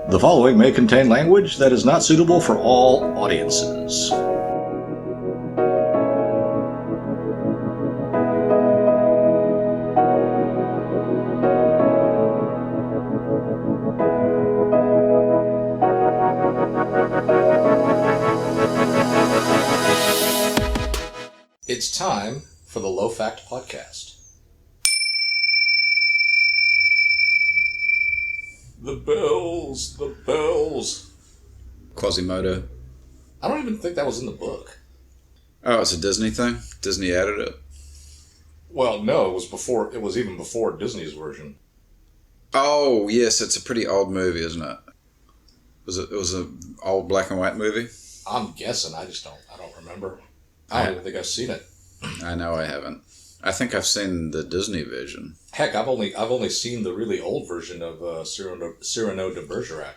The following may contain language that is not suitable for all audiences. It's time for the Low Fact Podcast. The bells. Quasimodo. I don't even think that was in the book. Oh, it's a Disney thing? Disney added it? Well, no, it was even before Disney's version. Oh, yes, it's a pretty old movie, isn't it? It was an old black and white movie? I'm guessing, I don't remember. I don't even think I've seen it. I know I haven't. I think I've seen the Disney version. Heck, I've only seen the really old version of Cyrano de Bergerac.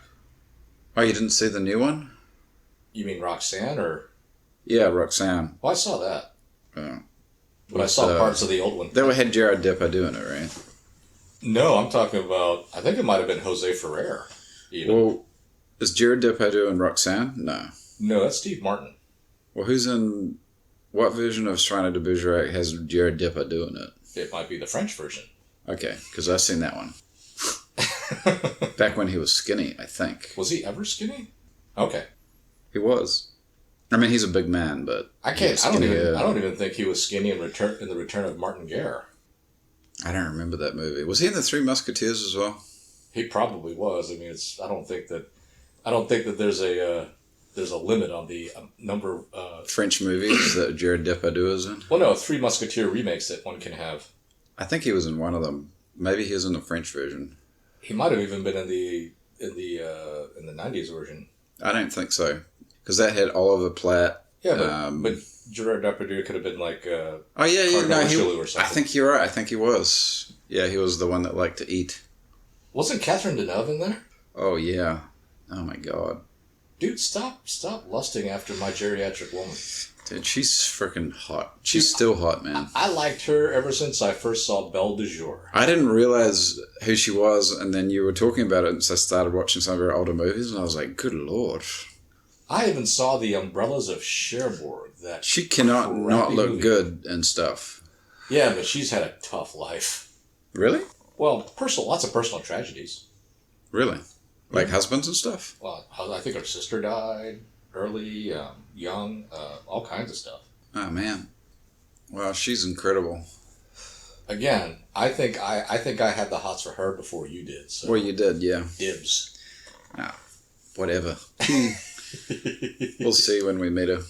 Oh, you didn't see the new one? You mean Roxanne, or? Yeah, Roxanne. Well, I saw that. Oh. But I saw parts of the old one. That had Gerard Depardieu in it, right? No, I'm talking about, I think it might have been Jose Ferrer, even. Well, is Gerard Depardieu in Roxanne? No. No, that's Steve Martin. Well, who's in... What version of Cyrano de Bergerac has Gerard Depardieu in it? It might be the French version. Okay, because I've seen that one. Back when he was skinny, I think. Was he ever skinny? Okay. He was. I mean, he's a big man, but I don't even think he was skinny in the Return of Martin Guerre. I don't remember that movie. Was he in the Three Musketeers as well? He probably was. I mean, I don't think that there's a limit on the number of French movies that Gerard Depardieu is in. Well, no, Three Musketeer remakes that one can have. I think he was in one of them. Maybe he was in the French version. He might have even been in the 90s version. I don't think so, because that had Oliver Platt. Yeah, but Gerard Depardieu could have been like. No, I think you're right. I think he was. Yeah, he was the one that liked to eat. Wasn't Catherine Deneuve in there? Oh yeah. Oh my God. Dude, stop lusting after my geriatric woman. Dude, she's freaking hot. She's still hot, man. I liked her ever since I first saw Belle de Jour. I didn't realize who she was, and then you were talking about it, and so I started watching some of her older movies, and I was like, good Lord. I even saw The Umbrellas of Cherbourg. She cannot not look good and stuff. Yeah, but she's had a tough life. Really? Well, lots of personal tragedies. Really? Like husbands and stuff? Well, I think her sister died early, young, all kinds of stuff. Oh, man. Well, she's incredible. Again, I think I had the hots for her before you did. So. Well, you did, yeah. Dibs. Ah, whatever. We'll see when we meet her.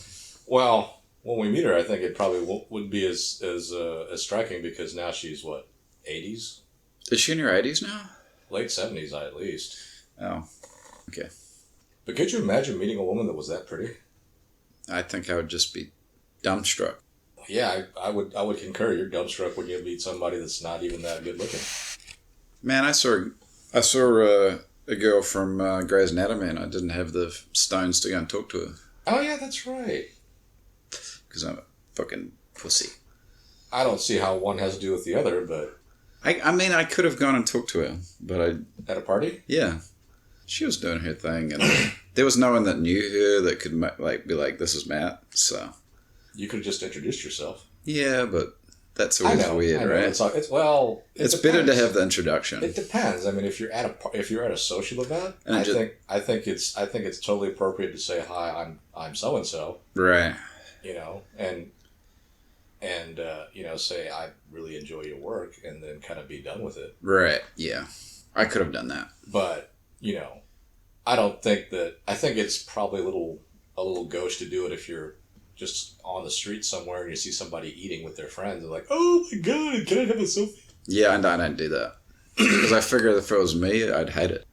Well, when we meet her, I think it probably wouldn't be as striking, because now she's, 80s? Is she in her 80s now? Late 70s, at least. Oh, okay. But could you imagine meeting a woman that was that pretty? I think I would just be dumbstruck. Yeah, I would concur. You're dumbstruck when you meet somebody that's not even that good looking. Man, I saw a girl from Grey's Anatomy, and I didn't have the stones to go and talk to her. Oh yeah, that's right. Because I'm a fucking pussy. I don't see how one has to do with the other, but... I mean, I could have gone and talked to her, but I... At a party? Yeah. She was doing her thing, and there was no one that knew her that could be like, this is Matt, so... You could have just introduced yourself. Yeah, but that's always weird, right? It's better to have the introduction. It depends. I mean, if you're at a social event, I think it's totally appropriate to say, hi, I'm so and so. Right. And say, I really enjoy your work, and then kind of be done with it. Right. Yeah, I could have done that. But I don't think that. I think it's probably a little gauche to do it if you're just on the street somewhere and you see somebody eating with their friends and like, oh my God, can I have a selfie? Yeah, and I don't do that because I figure if it was me, I'd hate it.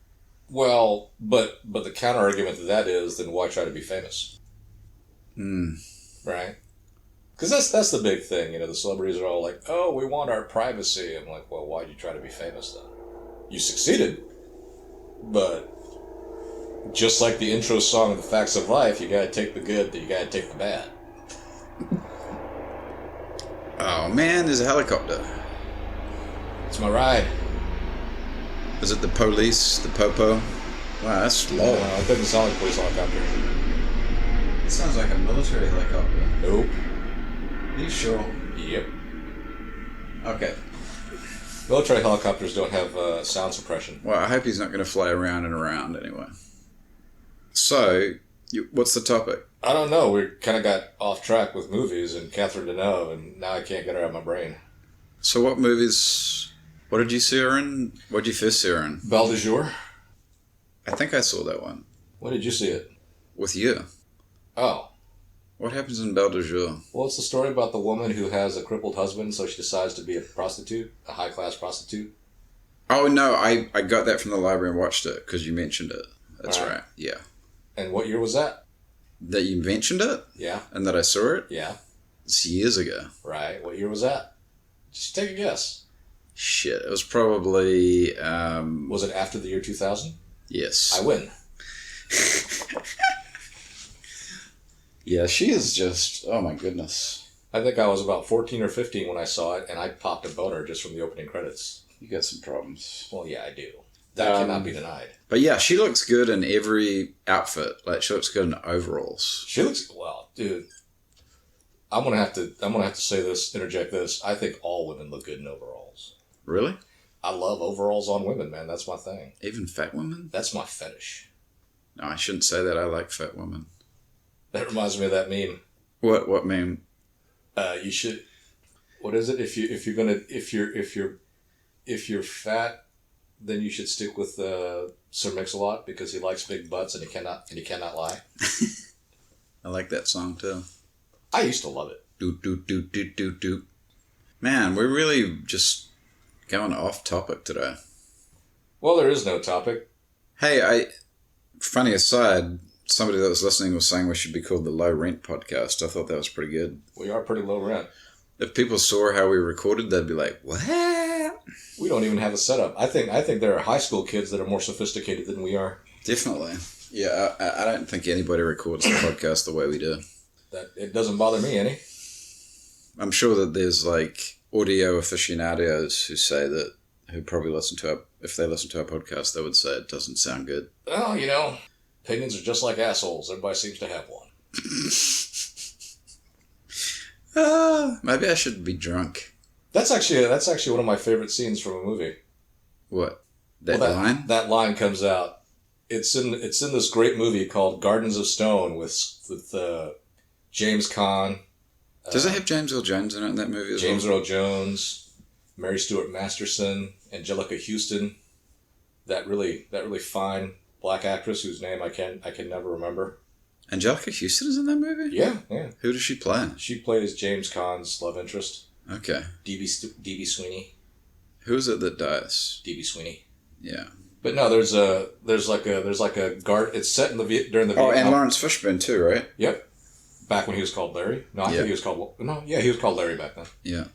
Well, but the counter argument to that is, then why try to be famous? Right? Because that's the big thing. The celebrities are all like, oh, we want our privacy. I'm like, well, why'd you try to be famous then? You succeeded, but just like the intro song of The Facts of Life, you gotta take the good, you gotta take the bad. Oh man, there's a helicopter. It's my ride. Is it the police, the popo? Wow, that's low. It doesn't sound like a police helicopter. It sounds like a military helicopter. Nope. Are you sure? Yep. Okay. Military helicopters don't have sound suppression. Well, I hope he's not going to fly around and around anyway. So, what's the topic? I don't know. We kind of got off track with movies and Catherine Deneuve, and now I can't get her out of my brain. So what movies... What did you see her in? What did you first see her in? Belle de Jour? I think I saw that one. When did you see it? With you. Oh. What happens in Belle de Jour? Well, it's the story about the woman who has a crippled husband, so she decides to be a prostitute, a high-class prostitute. Oh, no, I got that from the library and watched it, because you mentioned it. That's right, yeah. And what year was that? That you mentioned it? Yeah. And that I saw it? Yeah. It's years ago. Right. What year was that? Just take a guess. Shit, it was probably... Was it after the year 2000? Yes. I win. Yeah, she is just... Oh, my goodness. I think I was about 14 or 15 when I saw it, and I popped a boner just from the opening credits. You got some problems. Well, yeah, I do. That cannot be denied. But yeah, she looks good in every outfit. Like, she looks good in overalls. She looks... Well, dude... I'm gonna have to say this, interject this. I think all women look good in overalls. Really? I love overalls on women, man. That's my thing. Even fat women? That's my fetish. No, I shouldn't say that. I like fat women. That reminds me of that meme. What meme? You should. What is it? If you're fat, then you should stick with Sir Mix-a-Lot because he likes big butts and he cannot lie. I like that song too. I used to love it. Doot doot doot doot doot doot. Man, we're really just going off topic today. Well, there is no topic. Hey, funny aside, somebody that was listening was saying we should be called the Low Rent Podcast. I thought that was pretty good. We are pretty low rent. If people saw how we recorded, they'd be like, "What?" We don't even have a setup. I think there are high school kids that are more sophisticated than we are. Definitely. Yeah, I don't think anybody records the podcast the way we do. That it doesn't bother me any. I'm sure that there's like audio aficionados who probably listen to if they listen to our podcast, they would say it doesn't sound good. Well, opinions are just like assholes. Everybody seems to have one. Maybe I should be drunk. That's actually one of my favorite scenes from a movie. What? That line? That line comes out. It's in this great movie called Gardens of Stone with James Caan. Does it have James Earl Jones in it in that movie as well? James Earl Jones, Mary Stuart Masterson, Angelica Houston, that really fine black actress whose name I can never remember. Angelica Houston is in that movie? Yeah. Who does she play? She plays James Caan's love interest. Okay. D.B. Sweeney. Who is it that dies? D.B. Sweeney. Yeah. But no, there's like a guard. It's set in during the Vietnam. and Lawrence Fishburne too, right? Yep. Back when he was called Larry. No, I think he was called. No, yeah, he was called Larry back then. Yeah.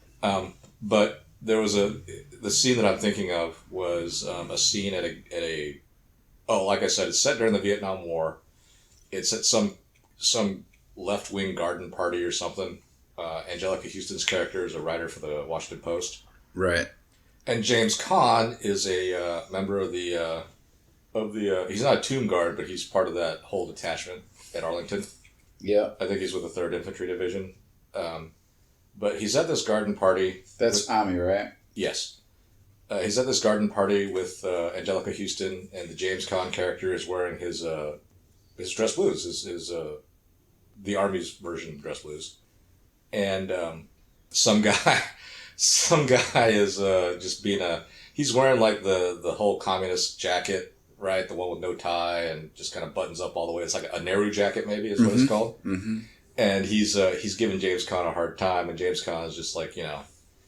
But there was the scene that I'm thinking of was a scene at a. Oh, like I said, it's set during the Vietnam War. It's at some left-wing garden party or something. Angelica Houston's character is a writer for the Washington Post. Right. And James Caan is a member of the he's not a tomb guard, but he's part of that whole detachment at Arlington. Yeah. I think he's with the 3rd Infantry Division. But he's at this garden party. That's Army, right? Yes. He's at this garden party with Angelica Houston, and the James Caan character is wearing his dress blues, his the Army's version of dress blues. And some guy is just being he's wearing like the whole communist jacket, right? The one with no tie and just kind of buttons up all the way. It's like a Nehru jacket, maybe is what it's called. Mm-hmm. And he's giving James Caan a hard time, and James Caan is just like,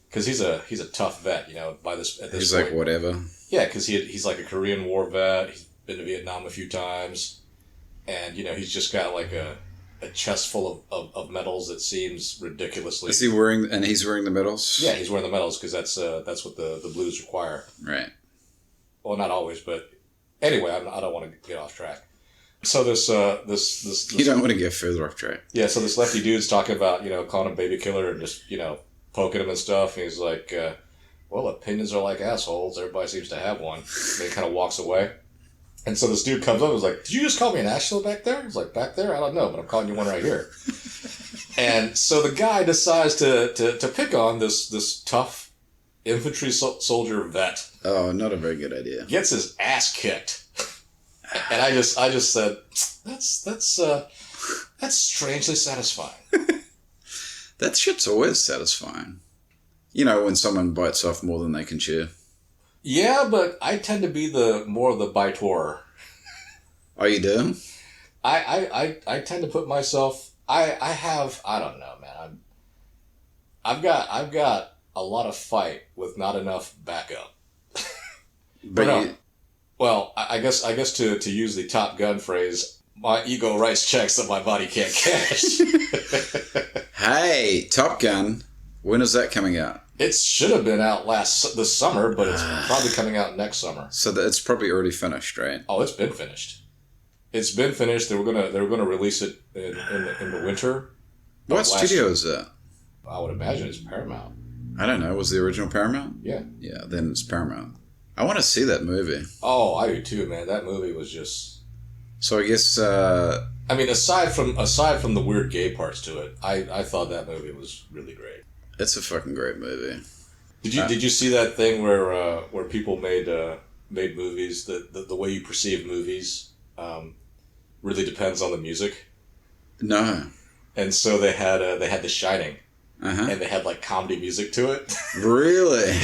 because he's a tough vet, at this he's point. Like whatever. Yeah, because he's like a Korean War vet. He's been to Vietnam a few times, and he's just got like a chest full of medals that seems ridiculously. Is he wearing? And he's wearing the medals. Yeah, he's wearing the medals because that's what the blues require. Right. Well, not always, but anyway, I don't want to get off track. So this you don't want to get further off track. Yeah, so this lefty dude's talking about calling him baby killer and just poking him and stuff. And he's like, well, opinions are like assholes. Everybody seems to have one. And he kind of walks away, And so this dude comes up and was like, did you just call me an asshole back there? I was like, back there? I don't know, but I'm calling you one right here. And so the guy decides to pick on this tough infantry soldier vet. Oh, not a very good idea. Gets his ass kicked. And I just said, that's strangely satisfying. That shit's always satisfying. You know, when someone bites off more than they can chew. Yeah, but I tend to be more of the biter. Oh, you do? I tend to put myself. I don't know, man. I've got a lot of fight with not enough backup. But no. Well, I guess to use the Top Gun phrase, my ego writes checks that my body can't cash. Hey, Top Gun. When is that coming out? It should have been out this summer, but it's probably coming out next summer. So it's probably already finished, right? Oh, it's been finished. It's been finished. They were gonna release it in the winter. What studio is that? I would imagine it's Paramount. I don't know. Was the original Paramount? Yeah. Yeah, then it's Paramount. I want to see that movie. Oh, I do too, man. That movie was just. So I guess. I mean, aside from the weird gay parts to it, I thought that movie was really great. It's a fucking great movie. Did you see that thing where people made movies the way you perceive movies really depends on the music? No. And so they had The Shining, Uh-huh. and they had like comedy music to it. Really?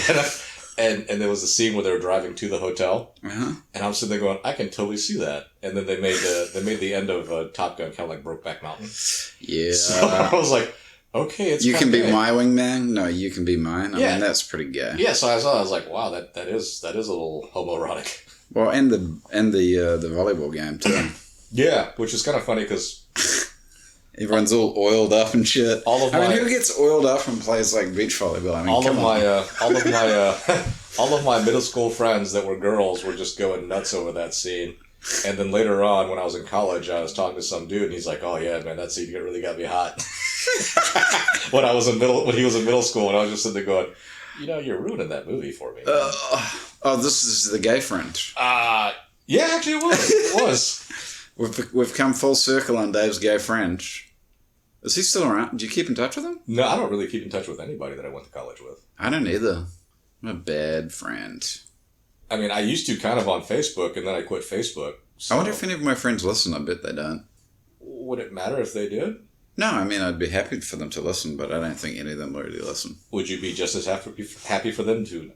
and there was a scene where they were driving to the hotel, Uh-huh. and I'm sitting there going, I can totally see that. And then they made the end of Top Gun kind of like Brokeback Mountain. Yeah. So I was like, okay, it's You can be gay. my wingman? No, you can be mine. I mean, that's pretty gay. Yeah, so I was like, wow, that is a little homoerotic. Well, and the volleyball game too. Yeah, which is kind of funny because Everyone's all oiled up and shit. All of my, I mean, who gets oiled up and plays like beach volleyball? I mean, all of my middle school friends that were girls were just going nuts over that scene. And then later on, when I was in college, I was talking to some dude, and he's like, "Oh yeah, man, that scene really got me hot." when he was in middle school, and I was just sitting there going, "You know, you're ruining that movie for me." This is the gay friend. Yeah, actually, it was. It was. We've come full circle on Dave's gay friend. Is he still around? Do you keep in touch with him? No, I don't really keep in touch with anybody that I went to college with. I don't either. I'm a bad friend. I mean, I used to kind of on Facebook, and then I quit Facebook. So. I wonder if any of my friends listen. I bet they don't. Would it matter if they did? No, I mean, I'd be happy for them to listen, but I don't think any of them really listen. Would you be just as happy for them to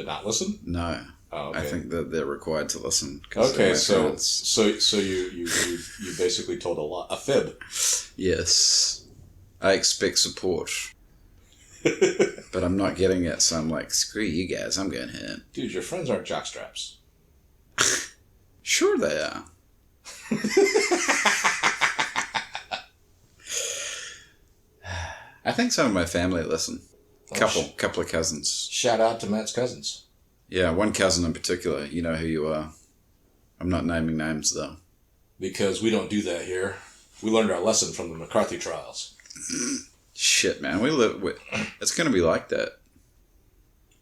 not listen? No. Oh, okay. I think that they're required to listen. Okay, so you basically told a fib. Yes. I expect support. But I'm not getting it, so I'm like, screw you guys, I'm going home. Dude, your friends aren't jockstraps. Sure they are. I think some of my family listen. Couple of cousins. Shout out to Matt's cousins. Yeah, one cousin in particular. You know who you are. I'm not naming names, though. Because we don't do that here. We learned our lesson from the McCarthy trials. Shit, man. It's going to be like that.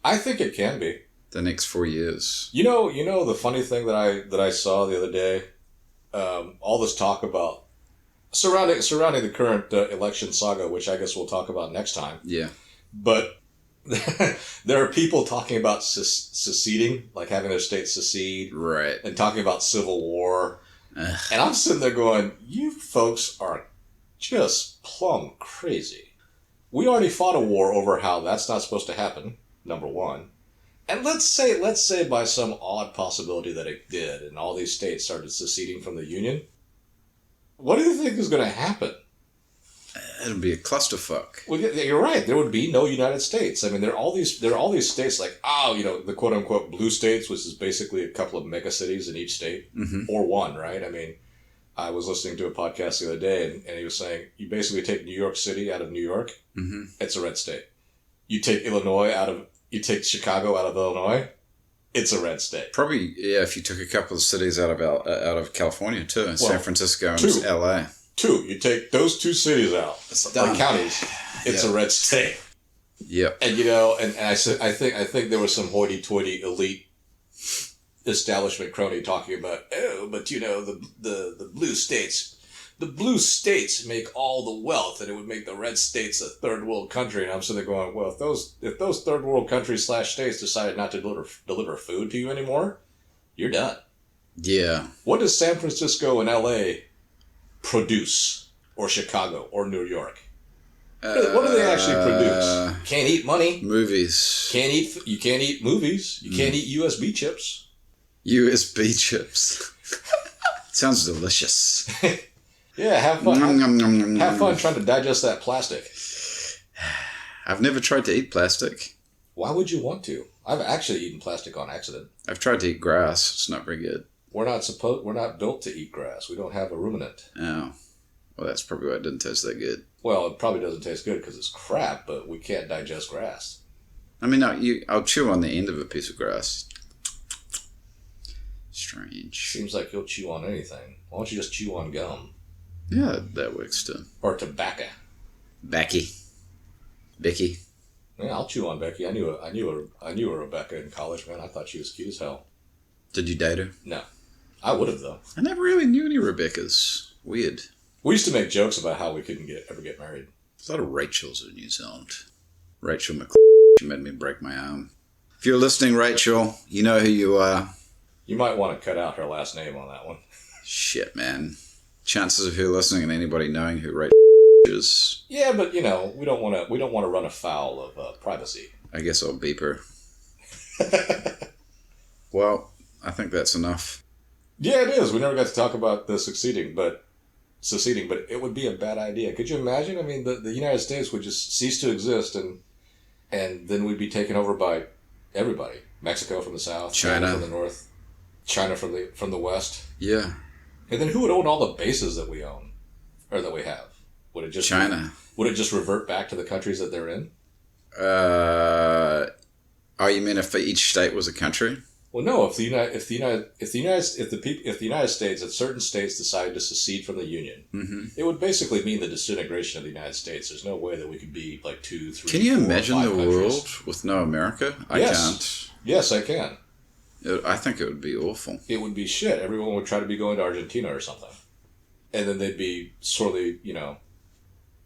I think it can be. The next 4 years. You know the funny thing that I saw the other day? All this talk about surrounding the current election saga, which I guess we'll talk about next time. Yeah. But there are people talking about seceding, like having their state secede. Right. And talking about civil war. And I'm sitting there going, you folks are just plumb crazy. We already fought a war over how that's not supposed to happen, number one. And let's say by some odd possibility that it did, and all these states started seceding from the Union. What do you think is going to happen? It'll be a clusterfuck. Well, you're right. There would be no United States. I mean, there are all these states like, the quote unquote blue states, which is basically a couple of mega cities in each state, or one, right? I mean, I was listening to a podcast the other day, and he was saying, you basically take New York City out of New York, it's a red state. You take Chicago out of Illinois, it's a red state. Probably, yeah. If you took a couple of cities out of California too, and San Francisco and LA. You take those two cities out, like counties, it's a red state. Yep. And and I think there was some hoity-toity elite establishment crony talking about, oh, but the blue states make all the wealth, and it would make the red states a third world country. And I'm sitting there going, well, if those third world countries / states decided not to deliver food to you anymore, you're done. Yeah. What does San Francisco and LA produce, or Chicago, or New York? What do they actually produce? Can't eat money. Movies. You can't eat movies. You can't eat USB chips. USB chips. Sounds delicious. Yeah, have fun. Have fun trying to digest that plastic. I've never tried to eat plastic. Why would you want to? I've actually eaten plastic on accident. I've tried to eat grass. It's not very good. We're not built to eat grass. We don't have a ruminant. Oh. Well, that's probably why it didn't taste that good. Well, it probably doesn't taste good because it's crap, but we can't digest grass. I mean, I'll chew on the end of a piece of grass. Strange. Seems like you'll chew on anything. Why don't you just chew on gum? Yeah, that works too. Or tobacco. Becky. Yeah, I'll chew on Becky. I knew a Rebecca in college, man. I thought she was cute as hell. Did you date her? No. I would have, though. I never really knew any Rebeccas. Weird. We used to make jokes about how we couldn't ever get married. There's a lot of Rachels in New Zealand. Rachel she made me break my arm. If you're listening, Rachel, you know who you are. You might want to cut out her last name on that one. Shit, man. Chances of her listening and anybody knowing who Rachel is. Yeah, but we don't want to run afoul of privacy. I guess I'll beep her. Well, I think that's enough. Yeah, it is. We never got to talk about the seceding, but it would be a bad idea. Could you imagine? I mean, the United States would just cease to exist, and then we'd be taken over by everybody. Mexico from the south, China from the north, China from the west. Yeah. And then who would own all the bases that we own, or that we have? Would it just China? Would it just revert back to the countries that they're in? You mean if each state was a country? Well, no. If the United States, if certain states decided to secede from the Union, it would basically mean the disintegration of the United States. There's no way that we could be like 2, 3. Can you 4, imagine 5 the countries. world with no America? I can't. Yes, I can. I think it would be awful. It would be shit. Everyone would try to be going to Argentina or something, and then they'd be sorely,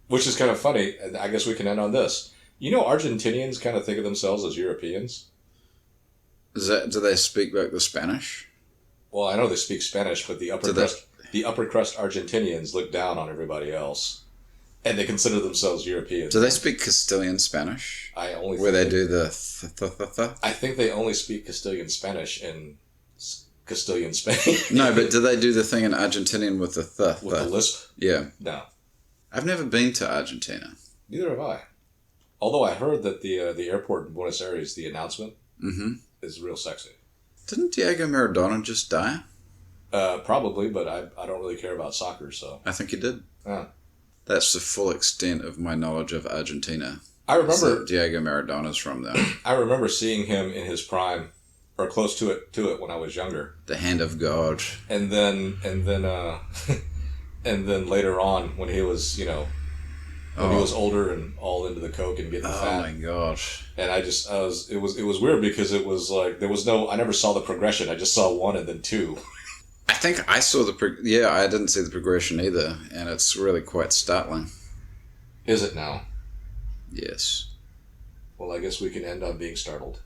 which is kind of funny. And I guess we can end on this. Argentinians kind of think of themselves as Europeans. Do they speak like the Spanish? Well, I know they speak Spanish, but the upper crust Argentinians look down on everybody else, and they consider themselves Europeans. Do they speak Castilian Spanish? I think they only speak Castilian Spanish in Castilian Spain. No, but do they do the thing in Argentinian with the with the lisp? Yeah. No. I've never been to Argentina. Neither have I. Although I heard that the airport in Buenos Aires, the announcement, is real sexy. Didn't Diego Maradona just die? Probably, but I don't really care about soccer, so. I think he did. Yeah. That's the full extent of my knowledge of Argentina. I remember Diego Maradona's from there. I remember seeing him in his prime, or close to it when I was younger. The hand of God. And then later on when he was, he was older and all into the coke and getting fat. Oh my gosh. And it was weird because it was like I never saw the progression. I just saw 1 and then 2. I think I saw I didn't see the progression either, and it's really quite startling. Is it now? Yes. Well, I guess we can end on being startled.